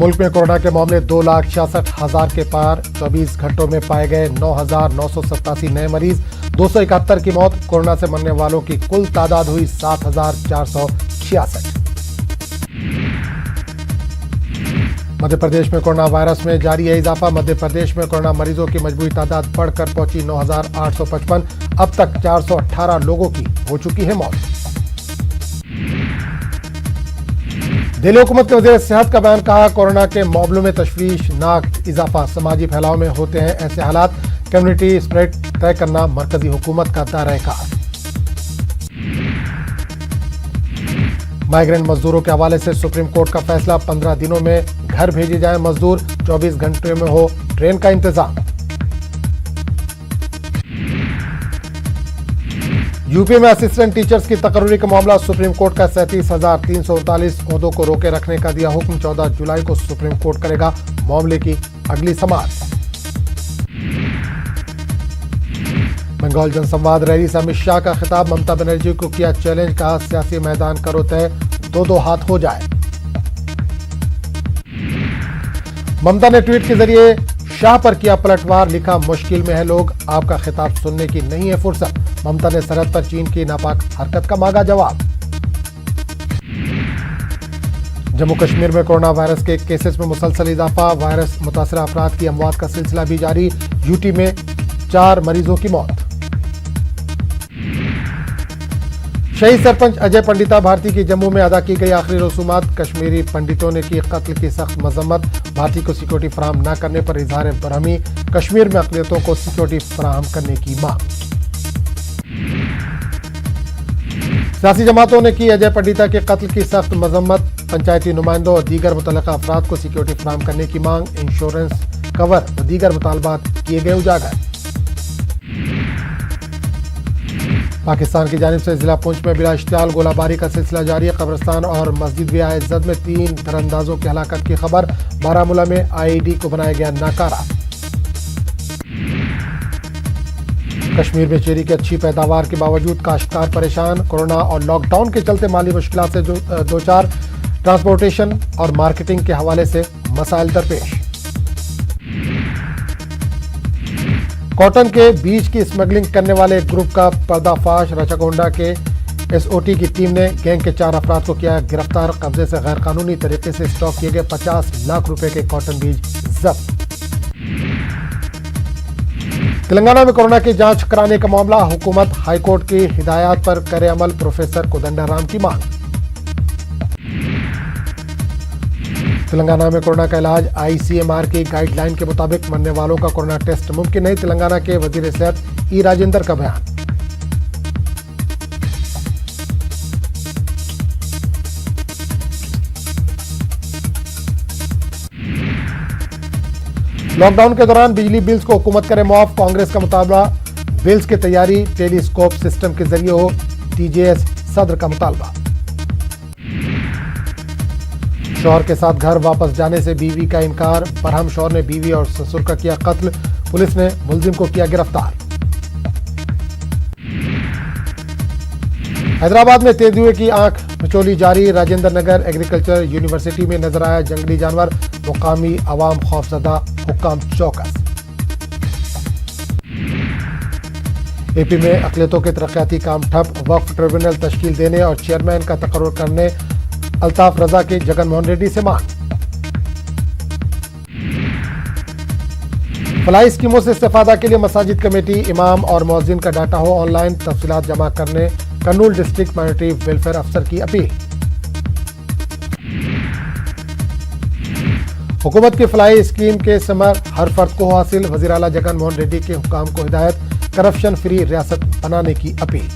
मुल्क में कोरोना के मामले 2,66,000 के पार। 24 घंटों में पाए गए 9,987 नए मरीज। 271 की मौत। कोरोना से मरने वालों की कुल तादाद हुई 7,466। मध्य प्रदेश में कोरोना वायरस में जारी है इजाफा। मध्य प्रदेश में कोरोना मरीजों की मजबूरी तादाद बढ़कर पहुंची 9,855। अब तक 418 लोगों की हो चुकी है मौत। दिल्ली हुकूमत के वज़ीर सेहत का बयान। कहा, कोरोना के मामलों में तशवीशनाक इजाफा। समाजी फैलाव में होते हैं ऐसे हालात। कम्युनिटी स्प्रेड तय करना मरकजी हुकूमत का दायरा-ए-कार। माइग्रेंट मजदूरों के हवाले से सुप्रीम कोर्ट का फैसला। 15 दिनों में घर भेजे जाएं मजदूर। 24 घंटे में हो ट्रेन का इंतजाम। यूपी में असिस्टेंट टीचर्स की तकर्री का मामला। सुप्रीम कोर्ट का 37,339 ओहदों को रोके रखने का दिया हुक्म। 14 जुलाई को सुप्रीम कोर्ट करेगा मामले की अगली समाअत। बंगाल जनसंवाद रैली से अमित शाह का खिताब। ममता बनर्जी को किया चैलेंज। कहा, सियासी मैदान करो तय, दो हाथ हो जाए। ममता ने ट्वीट के जरिए शाह पर किया पलटवार। लिखा, मुश्किल में है लोग, आपका खिताब सुनने की नहीं है फुर्सत। ममता ने सरहद पर चीन की नापाक हरकत का मांगा जवाब। जम्मू कश्मीर में कोरोना वायरस के केसेस में मुसलसल इजाफा। वायरस मुतासरा अफराद की अमवात का सिलसिला भी जारी। यूटी में 4 मरीजों की मौत। शहीद सरपंच अजय पंडिता भारती की जम्मू में अदा की गई आखिरी रसूमात। कश्मीरी पंडितों ने की कत्ल की सख्त मजम्मत। भारती को सिक्योरिटी फराहम न करने पर इजहार बरहमी। कश्मीर में अक़लियतों को सिक्योरिटी फराहम करने की मांग। सियासी जमातों ने की अजय पंडिता के कत्ल की सख्त मजम्मत। पंचायती नुमाइंदों और दीगर मुतल्लिका अफराद को सिक्योरिटी फराहम करने की मांग। इंश्योरेंस कवर व दीगर मुतालबात किए गए उजागर। पाकिस्तान की जानिब से जिला पुंछ में बिला इश्तियाल गोलाबारी का सिलसिला जारी है। कब्रिस्तान और मस्जिद इज्जत में 3 दरअंदाजों की हलाकत की खबर। बारामूला में IED को बनाया गया नाकारा। कश्मीर में चेरी की अच्छी पैदावार के बावजूद काश्तकार परेशान। कोरोना और लॉकडाउन के चलते माली मुश्किलात से दो चार। ट्रांसपोर्टेशन और मार्केटिंग के हवाले से मसाइल दरपेश। कॉटन के बीज की स्मगलिंग करने वाले ग्रुप का पर्दाफाश। रचागोंडा के SOT की टीम ने गैंग के 4 अफराद को किया गिरफ्तार। कब्जे से गैर कानूनी तरीके से स्टॉक किए गए 50 लाख रुपए के कॉटन बीज जब्त। तेलंगाना में कोरोना की जांच कराने का मामला। हुकूमत हाईकोर्ट की हिदायत पर करे अमल। प्रोफेसर कोदंडाराम की मांग। तेलंगाना में कोरोना का इलाज। ICMR की गाइडलाइन के मुताबिक मरने वालों का कोरोना टेस्ट मुमकिन नहीं। तेलंगाना के वजीर सेहत E राजेंद्र का बयान। लॉकडाउन के दौरान बिजली बिल्स को हुकूमत करे मुआफ। कांग्रेस का मुतालबा। बिल्स की तैयारी टेलीस्कोप सिस्टम के जरिए हो। TJS सदर का मुतालबा। शौहर के साथ घर वापस जाने से बीवी का इनकार। बरहम शौहर ने बीवी और ससुर का किया कत्ल। पुलिस ने मुलजिम को किया गिरफ्तार। हैदराबाद में तेंदुए की आंख मिचौली जारी। राजेंद्र नगर एग्रीकल्चर यूनिवर्सिटी में नजर आया जंगली जानवर। मुकामी अवाम खौफजदा, हुक्काम चौकस। AP में अक़लियतों के तरक्याती काम ठप। वक्फ ट्रिब्यूनल तश्कील देने और चेयरमैन का तकर्रुर करने अल्ताफ रजा के जगन मोहन रेड्डी से मांग। फलाही स्कीमों से इस्तेफादा के लिए मसाजिद कमेटी, इमाम और मुअज्जिन का डाटा हो ऑनलाइन। तफसीलात जमा करने कर्नूल डिस्ट्रिक्ट माइनॉरिटी वेलफेयर अफसर की अपील। हुकूमत की फलाही स्कीम के समर हर फर्द को हासिल। वज़ीर आला जगन मोहन रेड्डी के हुकाम को हिदायत। करप्शन फ्री रियासत बनाने की अपील।